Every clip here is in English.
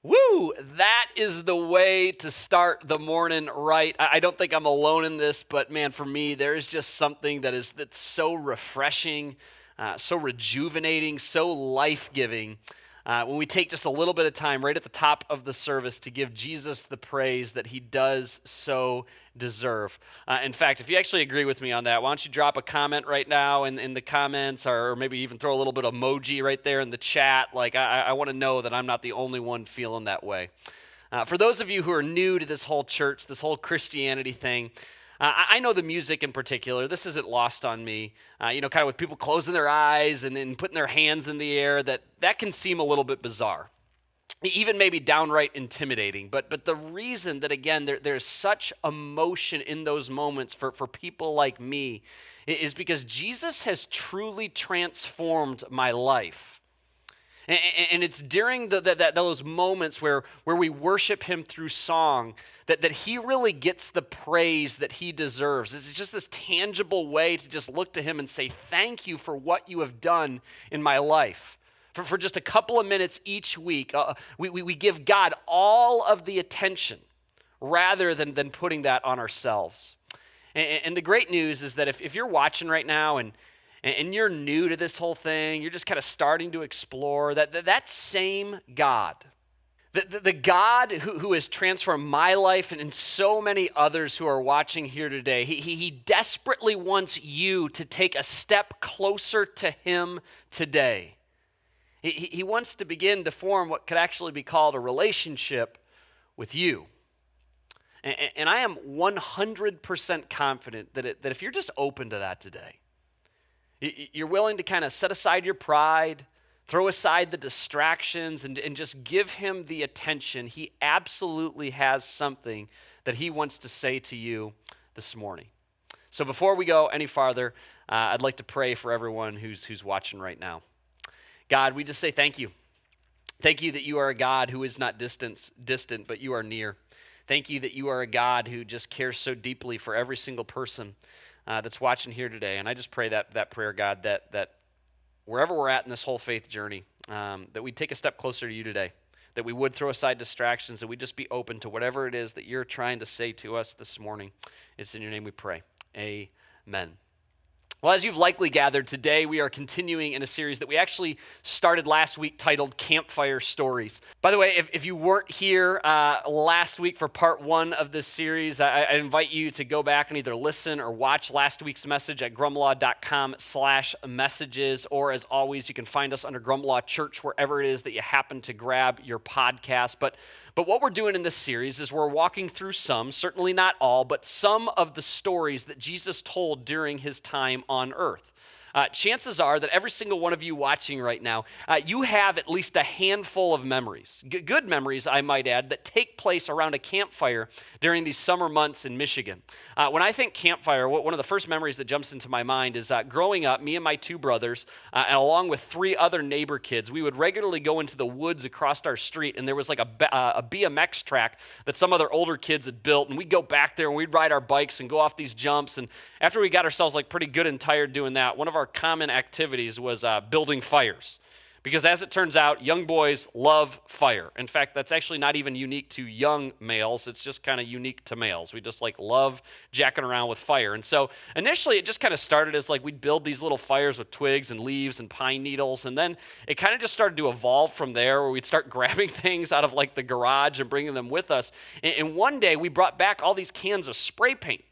Woo! That is the way to start the morning right. I don't think I'm alone in this, but man, for me, there is just something that's so refreshing, so rejuvenating, so life-giving. When we take just a little bit of time right at the top of the service to give Jesus the praise that he does so deserve. In fact, if you actually agree with me on that, why don't you drop a comment right now in the comments, or maybe even throw a little bit of emoji right there in the chat. Like, I want to know that I'm not the only one feeling that way. For those of you who are new to this whole church, this whole Christianity thing, I know the music in particular. This isn't lost on me. Kind of with people closing their eyes and then putting their hands in the air, that can seem a little bit bizarre, even maybe downright intimidating. But the reason that, again, there's such emotion in those moments for people like me is because Jesus has truly transformed my life. And it's during those moments where we worship him through song that he really gets the praise that he deserves. It's just this tangible way to just look to him and say, thank you for what you have done in my life. For just a couple of minutes each week, we give God all of the attention rather than putting that on ourselves. And the great news is that if you're watching right now and you're new to this whole thing, you're just kind of starting to explore, that same God, the God who has transformed my life and so many others who are watching here today, he desperately wants you to take a step closer to him today. He wants to begin to form what could actually be called a relationship with you. And I am 100% confident that if you're just open to that today, you're willing to kind of set aside your pride, throw aside the distractions, and just give him the attention, he absolutely has something that he wants to say to you this morning. So before we go any farther, I'd like to pray for everyone who's watching right now. God, we just say thank you. Thank you that you are a God who is not distant, but you are near. Thank you that you are a God who just cares so deeply for every single person that's watching here today. And I just pray that prayer, God, that wherever we're at in this whole faith journey, that we'd take a step closer to you today, that we would throw aside distractions, that we'd just be open to whatever it is that you're trying to say to us this morning. It's in your name we pray. Amen. Well, as you've likely gathered, today we are continuing in a series that we actually started last week titled Campfire Stories. By the way, if you weren't here last week for part one of this series, I invite you to go back and either listen or watch last week's message at grumlaw.com/messages, or as always, you can find us under Grumlaw Church wherever it is that you happen to grab your podcast. But what we're doing in this series is we're walking through some, certainly not all, but some of the stories that Jesus told during his time on earth. Chances are that every single one of you watching right now, you have at least a handful of memories, good memories, I might add, that take place around a campfire during these summer months in Michigan. When I think campfire, one of the first memories that jumps into my mind is growing up, me and my two brothers, and along with three other neighbor kids, we would regularly go into the woods across our street, and there was like a BMX track that some other older kids had built, and we'd go back there and we'd ride our bikes and go off these jumps. And after we got ourselves like pretty good and tired doing that, one of our common activities was building fires, because as it turns out, young boys love fire. In fact, that's actually not even unique to young males. It's just kind of unique to males. We just love jacking around with fire. And so initially it just kind of started as we'd build these little fires with twigs and leaves and pine needles, and then it kind of just started to evolve from there, where we'd start grabbing things out of the garage and bringing them with us. And one day we brought back all these cans of spray paint,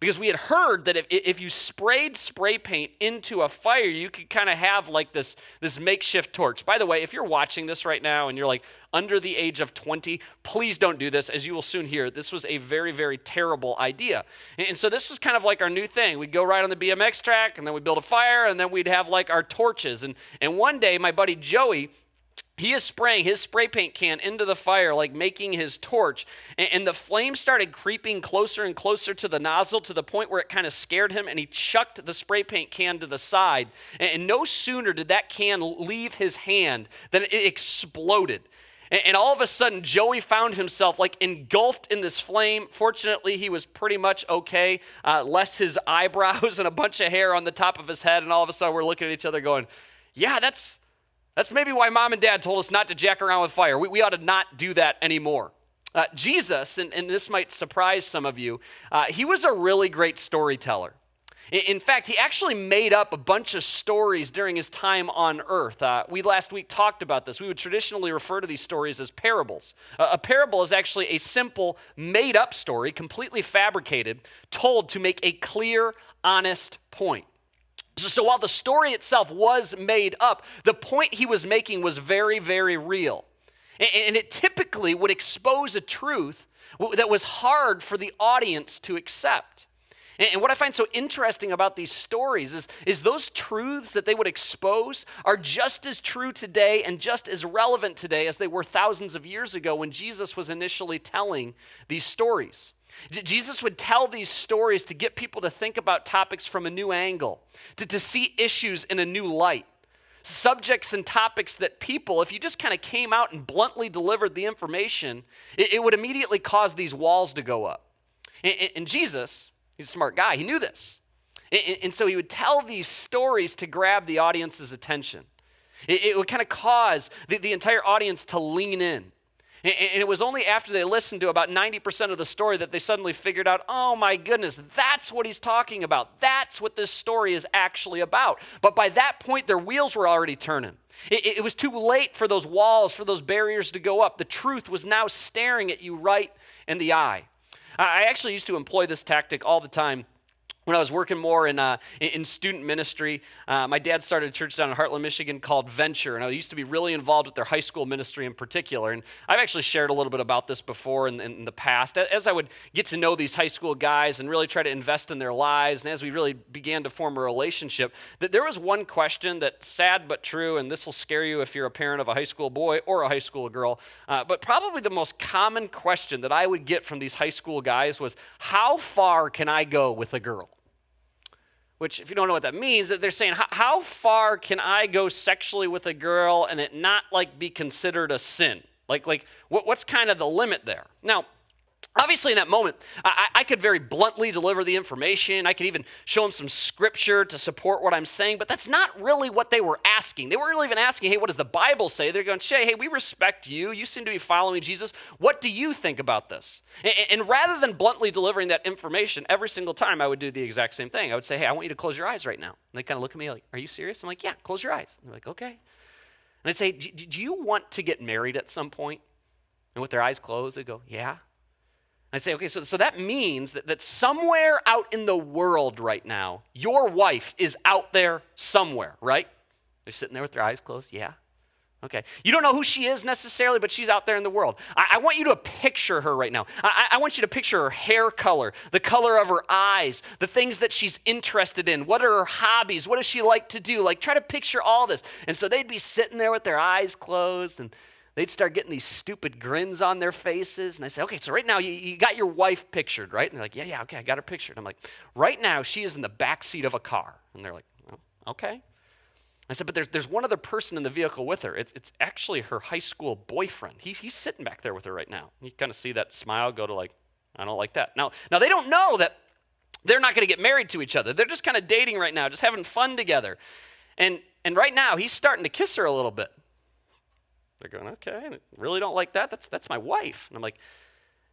because we had heard that if you sprayed spray paint into a fire, you could kind of have this makeshift torch. By the way, if you're watching this right now and you're under the age of 20, please don't do this. As you will soon hear, this was a very, very terrible idea. And so this was kind of our new thing. We'd go ride on the BMX track, and then we'd build a fire, and then we'd have our torches. And one day, my buddy Joey, he is spraying his spray paint can into the fire, making his torch, and the flame started creeping closer and closer to the nozzle, to the point where it kind of scared him, and he chucked the spray paint can to the side. And no sooner did that can leave his hand than it exploded. And all of a sudden, Joey found himself engulfed in this flame. Fortunately, he was pretty much okay, less his eyebrows and a bunch of hair on the top of his head, and all of a sudden we're looking at each other going, yeah, that's That's maybe why mom and dad told us not to jack around with fire. We ought to not do that anymore. Jesus, and this might surprise some of you, he was a really great storyteller. In fact, he actually made up a bunch of stories during his time on earth. We last week talked about this. We would traditionally refer to these stories as parables. A parable is actually a simple, made-up story, completely fabricated, told to make a clear, honest point. So while the story itself was made up, the point he was making was very, very real. And it typically would expose a truth that was hard for the audience to accept. And what I find so interesting about these stories is those truths that they would expose are just as true today and just as relevant today as they were thousands of years ago when Jesus was initially telling these stories. Jesus would tell these stories to get people to think about topics from a new angle, to see issues in a new light. Subjects and topics that people, if you just kind of came out and bluntly delivered the information, it would immediately cause these walls to go up. And Jesus, he's a smart guy, he knew this. And so he would tell these stories to grab the audience's attention. It would kind of cause the entire audience to lean in. And it was only after they listened to about 90% of the story that they suddenly figured out, oh my goodness, that's what he's talking about. That's what this story is actually about. But by that point, their wheels were already turning. It was too late for those walls, for those barriers to go up. The truth was now staring at you right in the eye. I actually used to employ this tactic all the time. When I was working more in student ministry, my dad started a church down in Heartland, Michigan called Venture, and I used to be really involved with their high school ministry in particular. And I've actually shared a little bit about this before in the past. As I would get to know these high school guys and really try to invest in their lives, and as we really began to form a relationship, that there was one question that, sad but true, and this will scare you if you're a parent of a high school boy or a high school girl, but probably the most common question that I would get from these high school guys was, how far can I go with a girl? Which, if you don't know what that means, they're saying, how far can I go sexually with a girl and it not be considered a sin? What's kind of the limit there? Now, obviously in that moment, I could very bluntly deliver the information. I could even show them some scripture to support what I'm saying, but that's not really what they were asking. They weren't really even asking, hey, what does the Bible say? They're going, Shay, hey, we respect you. You seem to be following Jesus. What do you think about this? And rather than bluntly delivering that information, every single time I would do the exact same thing. I would say, hey, I want you to close your eyes right now. And they kind of look at me like, are you serious? I'm like, yeah, close your eyes. And they're like, okay. And I'd say, do you want to get married at some point? And with their eyes closed, they go, yeah. I say, okay, so that means that somewhere out in the world right now, your wife is out there somewhere, right? They're sitting there with their eyes closed. Yeah. Okay. You don't know who she is necessarily, but she's out there in the world. I want you to picture her right now. I want you to picture her hair color, the color of her eyes, the things that she's interested in. What are her hobbies? What does she like to do? Try to picture all this. And so they'd be sitting there with their eyes closed, and they'd start getting these stupid grins on their faces. And I say, okay, so right now you got your wife pictured, right? And they're like, yeah, okay, I got her pictured. I'm like, right now she is in the back seat of a car. And they're like, oh, okay. I said, but there's one other person in the vehicle with her. It's actually her high school boyfriend. He's sitting back there with her right now. You kind of see that smile go to I don't like that. Now they don't know that they're not going to get married to each other. They're just kind of dating right now, just having fun together. And right now he's starting to kiss her a little bit. They're going, okay, I really don't like that. That's my wife. And I'm like,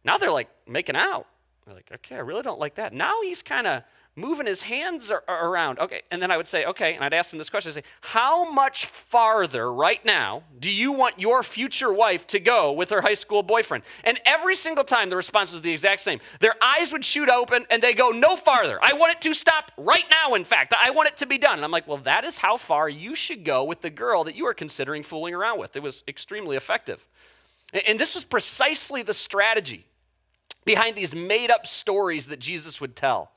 now they're making out. They're like, okay, I really don't like that. Now he's kind of moving his hands around. Okay, and then I would say, okay, and I'd ask them this question. I'd say, how much farther right now do you want your future wife to go with her high school boyfriend? And every single time the response was the exact same. Their eyes would shoot open and they go, no farther. I want it to stop right now, in fact. I want it to be done. And I'm like, well, that is how far you should go with the girl that you are considering fooling around with. It was extremely effective. And this was precisely the strategy behind these made-up stories that Jesus would tell.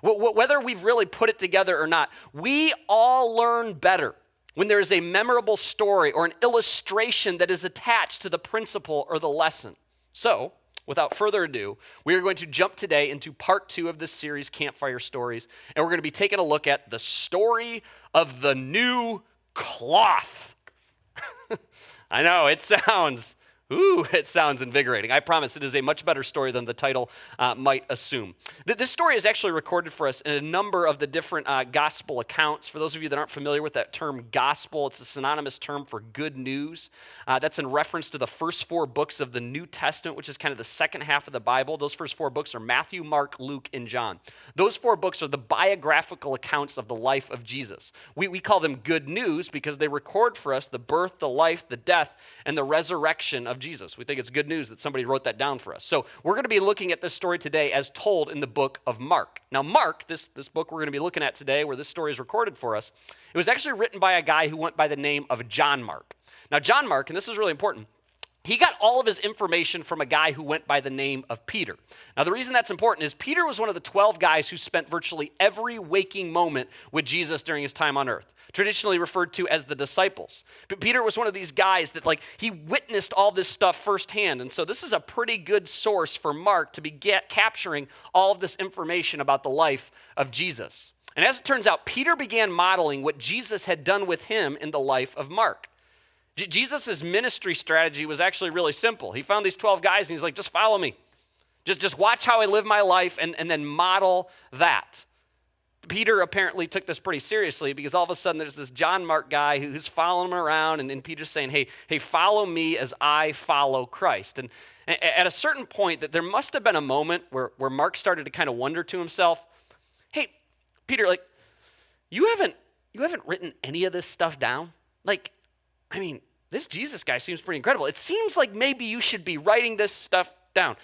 Whether we've really put it together or not, we all learn better when there is a memorable story or an illustration that is attached to the principle or the lesson. So, without further ado, we are going to jump today into part 2 of this series, Campfire Stories, and we're going to be taking a look at the story of the new cloth. I know, it sounds Ooh, it sounds invigorating. I promise it is a much better story than the title might assume. This story is actually recorded for us in a number of the different gospel accounts. For those of you that aren't familiar with that term gospel, it's a synonymous term for good news. That's in reference to the first 4 books of the New Testament, which is kind of the second half of the Bible. Those first 4 books are Matthew, Mark, Luke, and John. Those 4 books are the biographical accounts of the life of Jesus. We call them good news because they record for us the birth, the life, the death, and the resurrection of Jesus. We think it's good news that somebody wrote that down for us. So we're going to be looking at this story today as told in the book of Mark. Now, Mark, this book we're going to be looking at today, where this story is recorded for us, it was actually written by a guy who went by the name of John Mark. Now, John Mark, and this is really important, he got all of his information from a guy who went by the name of Peter. Now, the reason that's important is Peter was one of the 12 guys who spent virtually every waking moment with Jesus during his time on earth, traditionally referred to as the disciples. But Peter was one of these guys that, he witnessed all this stuff firsthand. And so this is a pretty good source for Mark to be capturing all of this information about the life of Jesus. And as it turns out, Peter began modeling what Jesus had done with him in the life of Mark. Jesus' ministry strategy was actually really simple. He found these 12 guys and he's like, just follow me. Just watch how I live my life and then model that. Peter apparently took this pretty seriously because all of a sudden there's this John Mark guy who's following him around and Peter's saying, hey, follow me as I follow Christ. And at a certain point, that there must have been a moment where Mark started to kind of wonder to himself, hey, Peter, you haven't written any of this stuff down? This Jesus guy seems pretty incredible. It seems like maybe you should be writing this stuff down.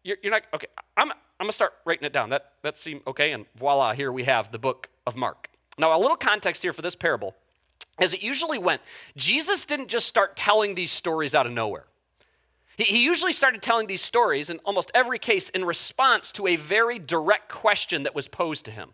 You're not, okay, I'm going to start writing it down. That seemed okay, and voila, here we have the book of Mark. Now, a little context here for this parable. As it usually went, Jesus didn't just start telling these stories out of nowhere. He usually started telling these stories, in almost every case, in response to a very direct question that was posed to him.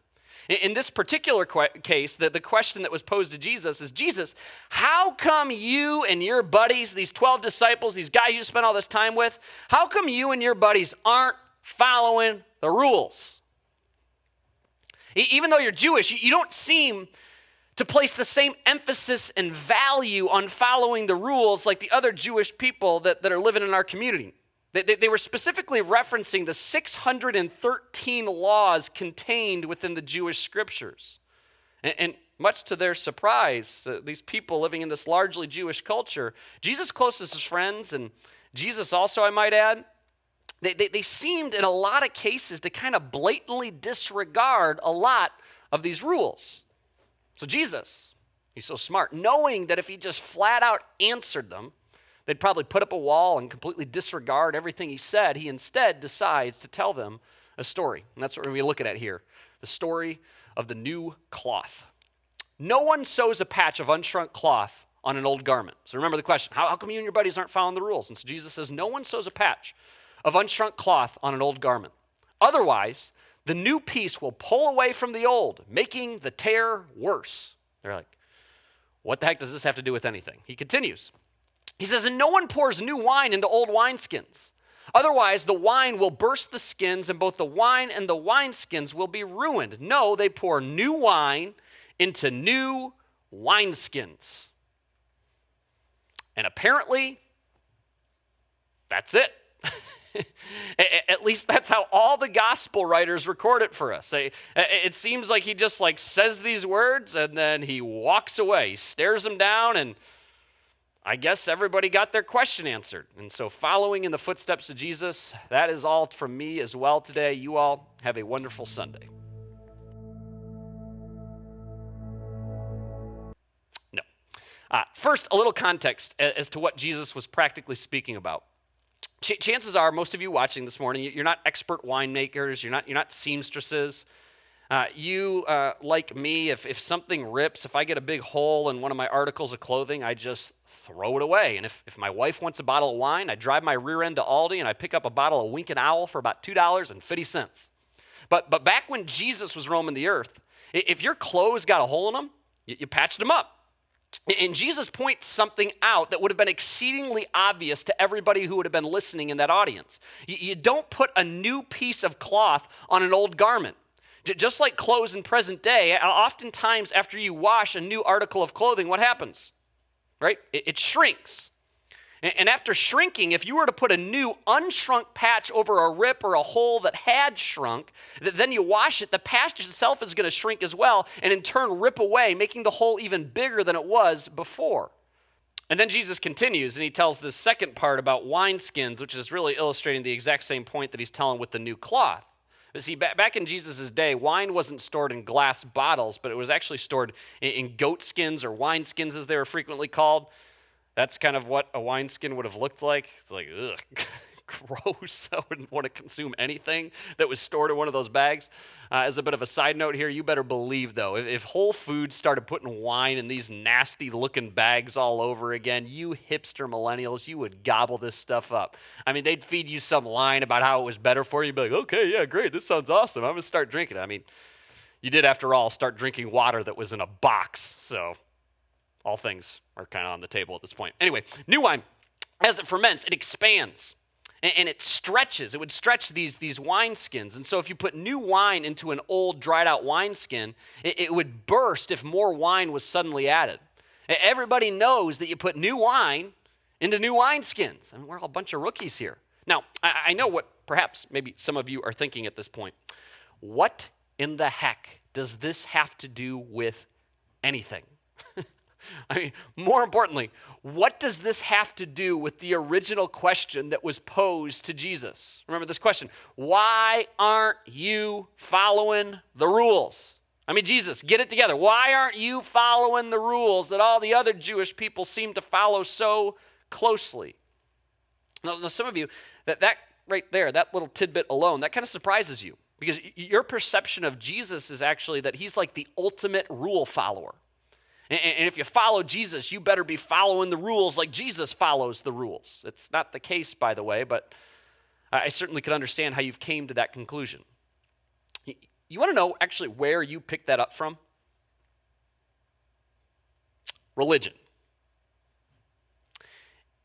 In this particular case, the question that was posed to Jesus is, Jesus, how come you and your buddies, these 12 disciples, these guys you spent all this time with, how come you and your buddies aren't following the rules? Even though you're Jewish, you don't seem to place the same emphasis and value on following the rules like the other Jewish people that are living in our community. They were specifically referencing the 613 laws contained within the Jewish scriptures. And much to their surprise, these people living in this largely Jewish culture, Jesus' closest friends, and Jesus also, I might add, they seemed in a lot of cases to kind of blatantly disregard a lot of these rules. So Jesus, he's so smart, knowing that if he just flat out answered them, they'd probably put up a wall and completely disregard everything he said. He instead decides to tell them a story. And that's what we're going to be looking at here. The story of the new cloth. No one sews a patch of unshrunk cloth on an old garment. So remember the question, how come you and your buddies aren't following the rules? And so Jesus says, no one sews a patch of unshrunk cloth on an old garment. Otherwise, the new piece will pull away from the old, making the tear worse. They're like, what the heck does this have to do with anything? He continues. He says, and no one pours new wine into old wineskins. Otherwise, the wine will burst the skins, and both the wine and the wineskins will be ruined. No, they pour new wine into new wineskins. And apparently, that's it. At least that's how all the gospel writers record it for us. It seems like he just says these words, and then he walks away. He stares them down, and I guess everybody got their question answered. And so following in the footsteps of Jesus, that is all from me as well today. You all have a wonderful Sunday. No. First, a little context as to what Jesus was practically speaking about. Chances are, most of you watching this morning, you're not expert winemakers, you're not seamstresses. You, like me, if something rips, if I get a big hole in one of my articles of clothing, I just throw it away. And if my wife wants a bottle of wine, I drive my rear end to Aldi and I pick up a bottle of Wink and Owl for about $2.50. But back when Jesus was roaming the earth, if your clothes got a hole in them, you patched them up. And Jesus points something out that would have been exceedingly obvious to everybody who would have been listening in that audience. You don't put a new piece of cloth on an old garment. Just like clothes in present day, oftentimes after you wash a new article of clothing, what happens? Right? It shrinks. And after shrinking, if you were to put a new unshrunk patch over a rip or a hole that had shrunk, then you wash it, the patch itself is going to shrink as well and in turn rip away, making the hole even bigger than it was before. And then Jesus continues and he tells this second part about wineskins, which is really illustrating the exact same point that he's telling with the new cloth. But see, back in Jesus' day, wine wasn't stored in glass bottles, but it was actually stored in goat skins or wine skins as they were frequently called. That's kind of what a wineskin would have looked like. It's like, ugh, gross. I wouldn't want to consume anything that was stored in one of those bags. As a bit of a side note here, you better believe, though, if Whole Foods started putting wine in these nasty-looking bags all over again, you hipster millennials, you would gobble this stuff up. I mean, they'd feed you some line about how it was better for you. You'd be like, okay, yeah, great, this sounds awesome. I'm going to start drinking it. I mean, you did, after all, start drinking water that was in a box, so all things are kind of on the table at this point. Anyway, new wine, as it ferments, it expands and it stretches. It would stretch these wine skins. And so if you put new wine into an old dried out wineskin, it would burst if more wine was suddenly added. Everybody knows that you put new wine into new wineskins. I mean, we're all a bunch of rookies here. Now, I know what perhaps maybe some of you are thinking at this point. What in the heck does this have to do with anything? I mean, more importantly, what does this have to do with the original question that was posed to Jesus? Remember this question, why aren't you following the rules? I mean, Jesus, get it together. Why aren't you following the rules that all the other Jewish people seem to follow so closely? Now some of you, that right there, that little tidbit alone, that kind of surprises you because your perception of Jesus is actually that he's like the ultimate rule follower. And if you follow Jesus, you better be following the rules like Jesus follows the rules. It's not the case, by the way, but I certainly can understand how you've came to that conclusion. You want to know actually where you picked that up from? Religion.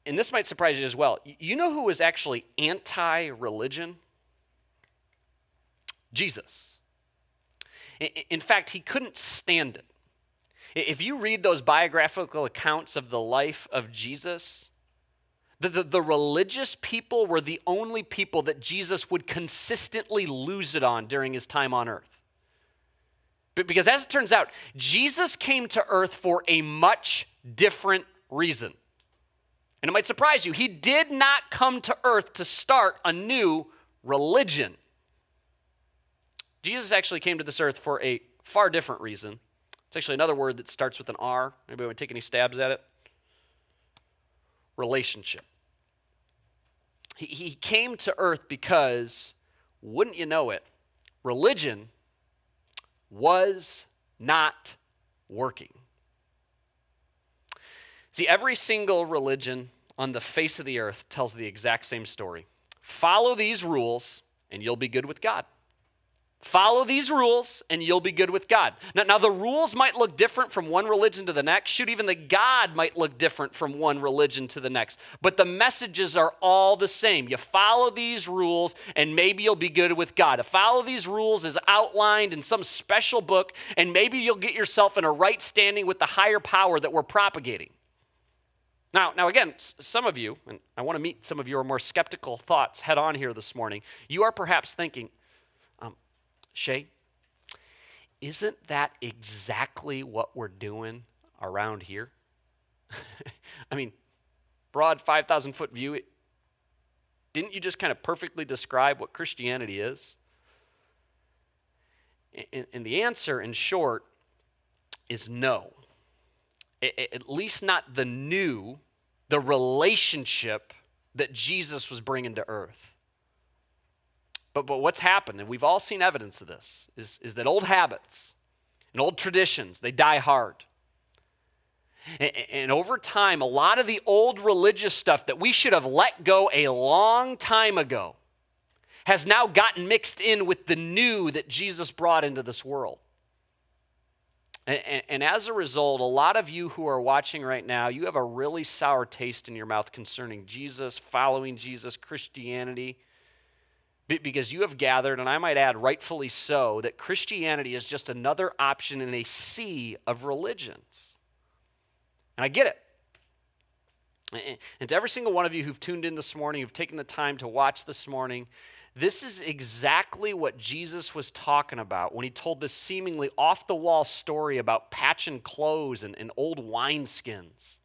And this might surprise you as well. You know who was actually anti-religion? Jesus. In fact, he couldn't stand it. If you read those biographical accounts of the life of Jesus, the religious people were the only people that Jesus would consistently lose it on during his time on earth. Because as it turns out, Jesus came to earth for a much different reason. And it might surprise you, he did not come to earth to start a new religion. Jesus actually came to this earth for a far different reason. It's actually another word that starts with an R. Anybody want to take any stabs at it? Relationship. He came to earth because, wouldn't you know it, religion was not working. See, every single religion on the face of the earth tells the exact same story. Follow these rules and you'll be good with God. Follow these rules and you'll be good with God. Now, the rules might look different from one religion to the next. Shoot, even the God might look different from one religion to the next. But the messages are all the same. You follow these rules and maybe you'll be good with God. To follow these rules is outlined in some special book and maybe you'll get yourself in a right standing with the higher power that we're propagating. Now again, some of you, and I want to meet some of your more skeptical thoughts head on here this morning, you are perhaps thinking, Shay, isn't that exactly what we're doing around here? I mean, broad 5,000-foot view, didn't you just kind of perfectly describe what Christianity is? And the answer, in short, is no. At least not the relationship that Jesus was bringing to earth. But what's happened, and we've all seen evidence of this, is that old habits and old traditions, they die hard. And over time, a lot of the old religious stuff that we should have let go a long time ago has now gotten mixed in with the new that Jesus brought into this world. And as a result, a lot of you who are watching right now, you have a really sour taste in your mouth concerning Jesus, following Jesus, Christianity, because you have gathered, and I might add rightfully so, that Christianity is just another option in a sea of religions. And I get it. And to every single one of you who've tuned in this morning, who've taken the time to watch this morning, this is exactly what Jesus was talking about when he told this seemingly off-the-wall story about patching clothes and old wineskins.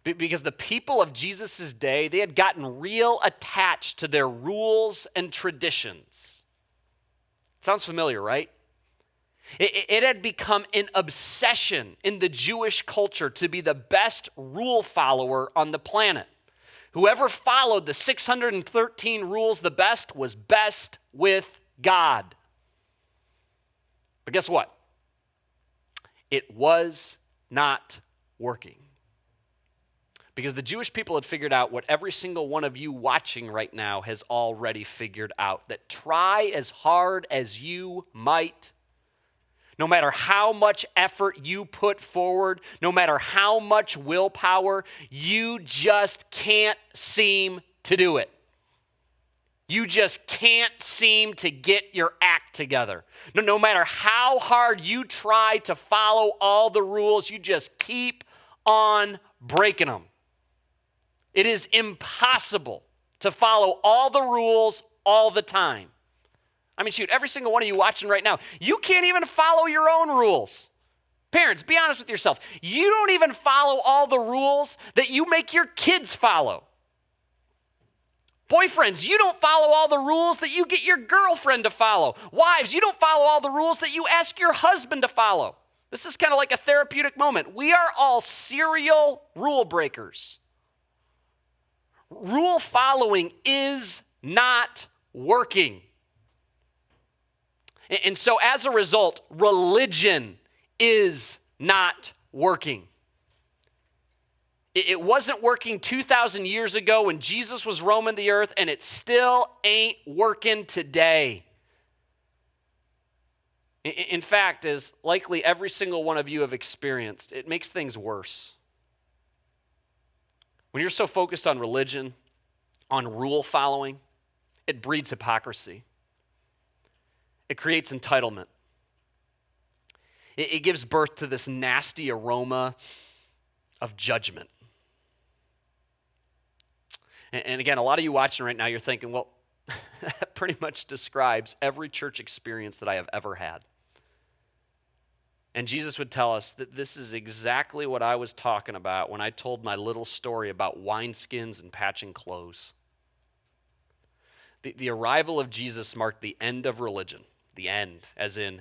Because the people of Jesus' day, they had gotten real attached to their rules and traditions. Sounds familiar, right? It had become an obsession in the Jewish culture to be the best rule follower on the planet. Whoever followed the 613 rules the best was best with God. But guess what? It was not working. Because the Jewish people had figured out what every single one of you watching right now has already figured out. That try as hard as you might, no matter how much effort you put forward, no matter how much willpower, you just can't seem to do it. You just can't seem to get your act together. No matter how hard you try to follow all the rules, you just keep on breaking them. It is impossible to follow all the rules all the time. I mean, shoot, every single one of you watching right now, you can't even follow your own rules. Parents, be honest with yourself. You don't even follow all the rules that you make your kids follow. Boyfriends, you don't follow all the rules that you get your girlfriend to follow. Wives, you don't follow all the rules that you ask your husband to follow. This is kind of like a therapeutic moment. We are all serial rule breakers. Rule following is not working. And so as a result, religion is not working. It wasn't working 2,000 years ago when Jesus was roaming the earth, and it still ain't working today. In fact, as likely every single one of you have experienced, it makes things worse. When you're so focused on religion, on rule following, it breeds hypocrisy. It creates entitlement. It gives birth to this nasty aroma of judgment. And again, a lot of you watching right now, you're thinking, well, that pretty much describes every church experience that I have ever had. And Jesus would tell us that this is exactly what I was talking about when I told my little story about wineskins and patching clothes. The arrival of Jesus marked the end of religion. The end, as in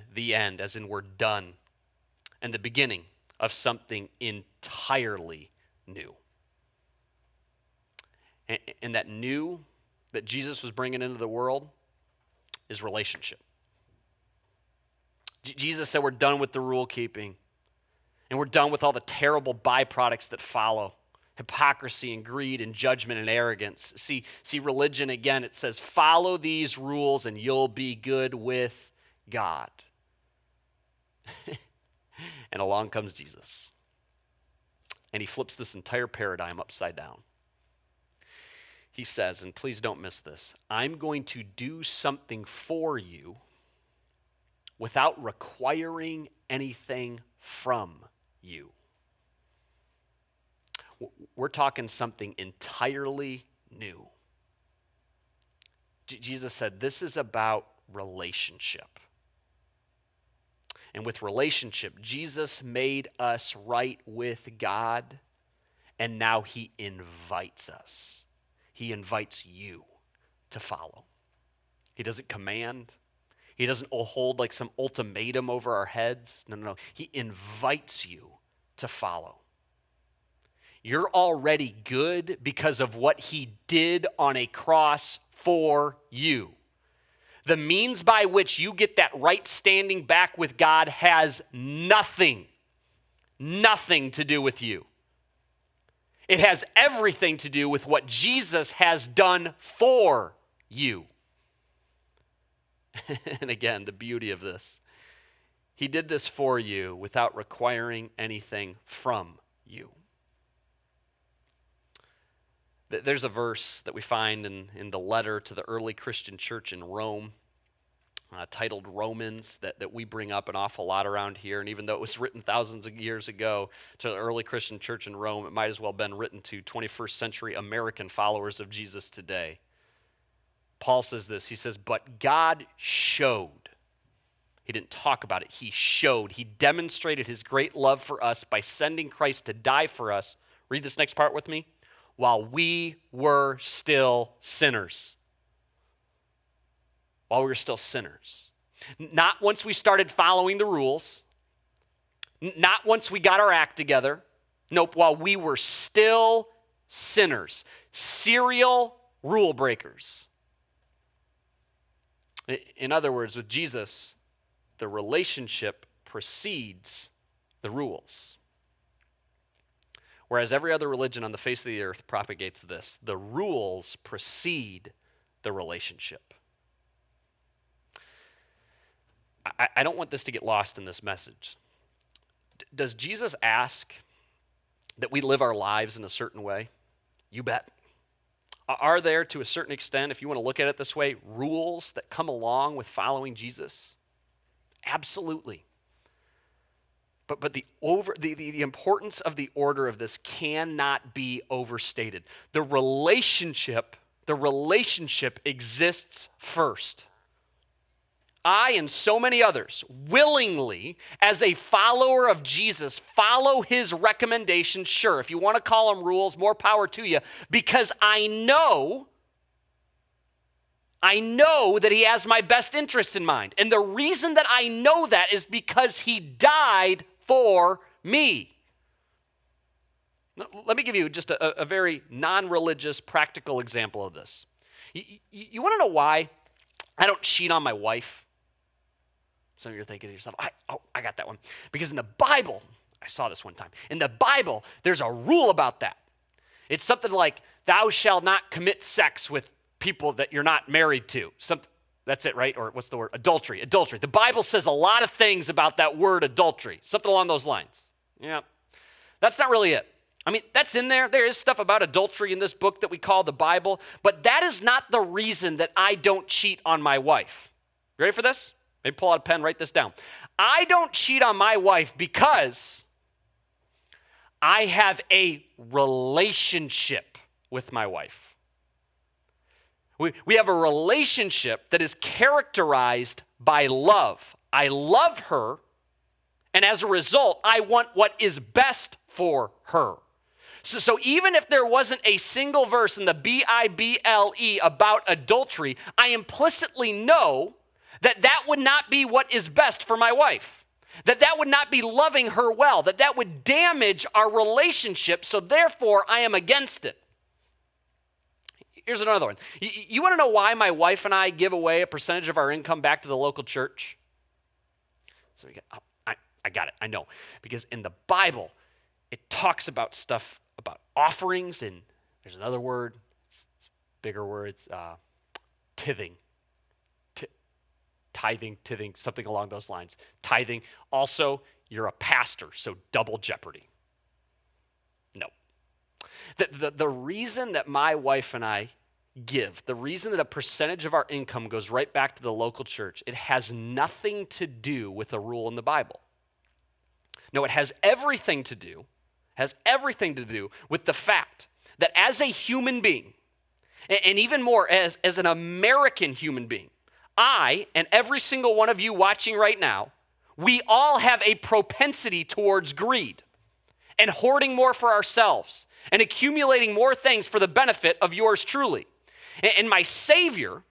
we're done. And the beginning of something entirely new. And that new that Jesus was bringing into the world is relationship. Jesus said we're done with the rule keeping, and we're done with all the terrible byproducts that follow. Hypocrisy and greed and judgment and arrogance. See, religion, again, it says, follow these rules and you'll be good with God. And along comes Jesus. And he flips this entire paradigm upside down. He says, and please don't miss this, I'm going to do something for you without requiring anything from you. We're talking something entirely new. Jesus said this is about relationship. And with relationship, Jesus made us right with God, and now he invites us. He invites you to follow. He doesn't command. He doesn't hold like some ultimatum over our heads. No. He invites you to follow. You're already good because of what he did on a cross for you. The means by which you get that right standing back with God has nothing to do with you. It has everything to do with what Jesus has done for you. And again, the beauty of this. He did this for you without requiring anything from you. There's a verse that we find in the letter to the early Christian church in Rome. titled Romans that we bring up an awful lot around here. And even though it was written thousands of years ago to the early Christian church in Rome, it might as well have been written to 21st century American followers of Jesus today. Paul says this, he says, but God showed. He didn't talk about it, he showed. He demonstrated his great love for us by sending Christ to die for us. Read this next part with me. While we were still sinners. While we were still sinners. Not once we started following the rules. Not once we got our act together. Nope, while we were still sinners. Serial rule breakers. In other words, with Jesus, the relationship precedes the rules. Whereas every other religion on the face of the earth propagates this. The rules precede the relationship. I don't want this to get lost in this message. Does Jesus ask that we live our lives in a certain way? You bet. Are there, to a certain extent, if you want to look at it this way, rules that come along with following Jesus? Absolutely. But the importance of the order of this cannot be overstated. The relationship exists first. I and so many others willingly, as a follower of Jesus, follow his recommendations. Sure, if you want to call them rules, more power to you, because I know that he has my best interest in mind. And the reason that I know that is because he died for me. Let me give you just a very non-religious, practical example of this. You want to know why I don't cheat on my wife? Some of you are thinking to yourself, I got that one. Because in the Bible, I saw this one time. In the Bible, there's a rule about that. It's something like, thou shalt not commit sex with people that you're not married to. That's it, right? Or what's the word? Adultery. The Bible says a lot of things about that word adultery. Something along those lines. Yeah. That's not really it. I mean, that's in there. There is stuff about adultery in this book that we call the Bible. But that is not the reason that I don't cheat on my wife. You ready for this? Maybe pull out a pen, write this down. I don't cheat on my wife because I have a relationship with my wife. We have a relationship that is characterized by love. I love her, and as a result, I want what is best for her. So even if there wasn't a single verse in the Bible about adultery, I implicitly know that would not be what is best for my wife, that would not be loving her well, that would damage our relationship, so therefore I am against it. Here's another one. You want to know why my wife and I give away a percentage of our income back to the local church? So I got it, I know. Because in the Bible, it talks about stuff about offerings, and there's another word, it's a bigger word, it's tithing. Tithing, something along those lines. Tithing. Also, you're a pastor, so double jeopardy. No. The reason that my wife and I give, the reason that a percentage of our income goes right back to the local church, it has nothing to do with a rule in the Bible. No, it has everything to do with the fact that as a human being, and even more as an American human being, I, and every single one of you watching right now, we all have a propensity towards greed and hoarding more for ourselves and accumulating more things for the benefit of yours truly. And my Savior,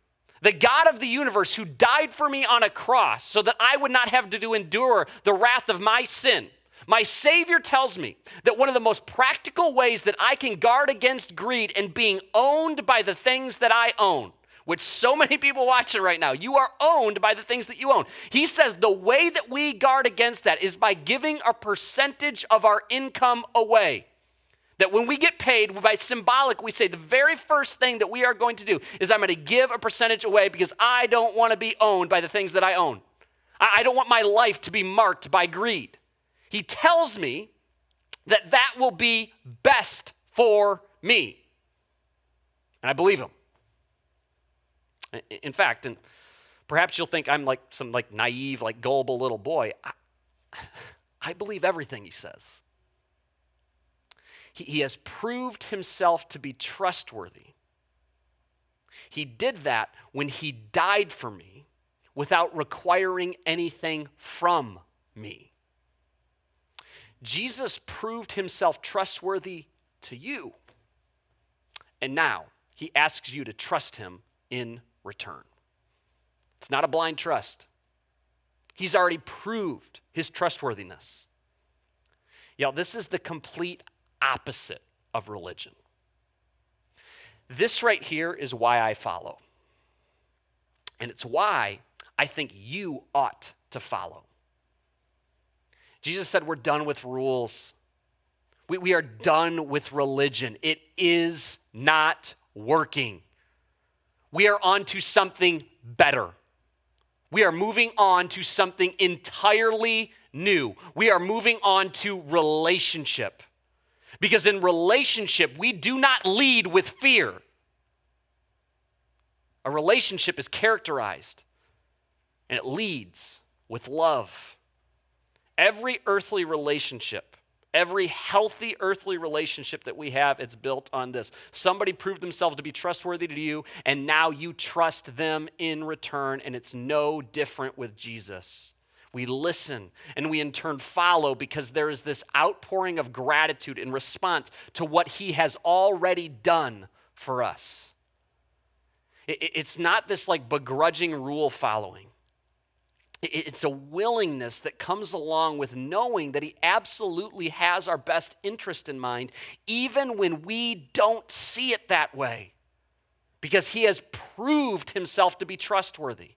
the God of the universe who died for me on a cross so that I would not have to endure the wrath of my sin, my Savior tells me that one of the most practical ways that I can guard against greed and being owned by the things that I own, which so many people watching right now, you are owned by the things that you own. He says the way that we guard against that is by giving a percentage of our income away. That when we get paid, by symbolic, we say the very first thing that we are going to do is I'm going to give a percentage away because I don't want to be owned by the things that I own. I don't want my life to be marked by greed. He tells me that will be best for me. And I believe him. In fact, in Perhaps you'll think I'm like some like naive, like gullible little boy. I believe everything he says. He has proved himself to be trustworthy. He did that when he died for me without requiring anything from me. Jesus proved himself trustworthy to you. And now he asks you to trust him in return. It's not a blind trust. He's already proved his trustworthiness. This is the complete opposite of religion. This right here is why I follow. And it's why I think you ought to follow. Jesus said we're done with rules. We are done with religion. It is not working. We are on to something better. We are moving on to something entirely new. We are moving on to relationship. Because in relationship, we do not lead with fear. A relationship is characterized and it leads with love. Every earthly relationship, every healthy earthly relationship that we have, it's built on this. Somebody proved themselves to be trustworthy to you, and now you trust them in return, and it's no different with Jesus. We listen and we in turn follow because there is this outpouring of gratitude in response to what he has already done for us. It's not this like begrudging rule following. It's a willingness that comes along with knowing that he absolutely has our best interest in mind, even when we don't see it that way, because he has proved himself to be trustworthy.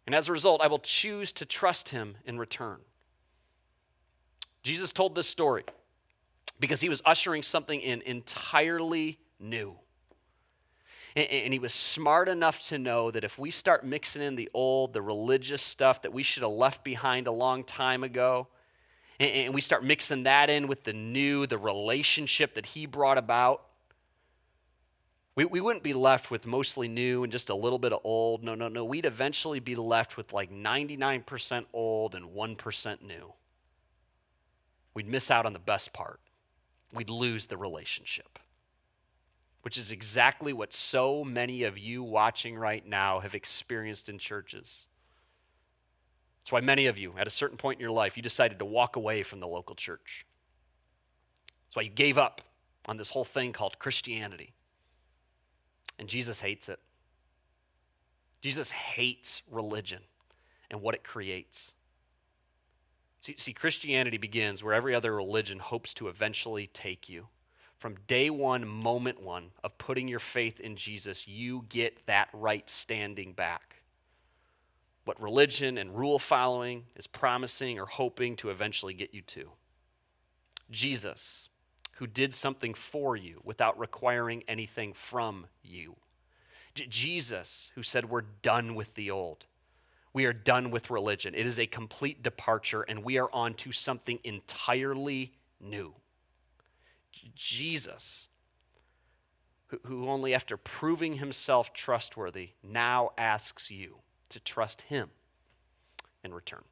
And as a result, I will choose to trust him in return. Jesus told this story because he was ushering something in entirely new. And he was smart enough to know that if we start mixing in the old, the religious stuff that we should have left behind a long time ago, and we start mixing that in with the new, the relationship that he brought about, we wouldn't be left with mostly new and just a little bit of old. No. We'd eventually be left with like 99% old and 1% new. We'd miss out on the best part. We'd lose the relationship, which is exactly what so many of you watching right now have experienced in churches. That's why many of you, at a certain point in your life, you decided to walk away from the local church. That's why you gave up on this whole thing called Christianity. And Jesus hates it. Jesus hates religion and what it creates. See, Christianity begins where every other religion hopes to eventually take you. From day one, moment one of putting your faith in Jesus, you get that right standing back. What religion and rule following is promising or hoping to eventually get you to. Jesus, who did something for you without requiring anything from you. Jesus, who said we're done with the old. We are done with religion. It is a complete departure, and we are on to something entirely new. Jesus, who only after proving himself trustworthy now asks you to trust him in return.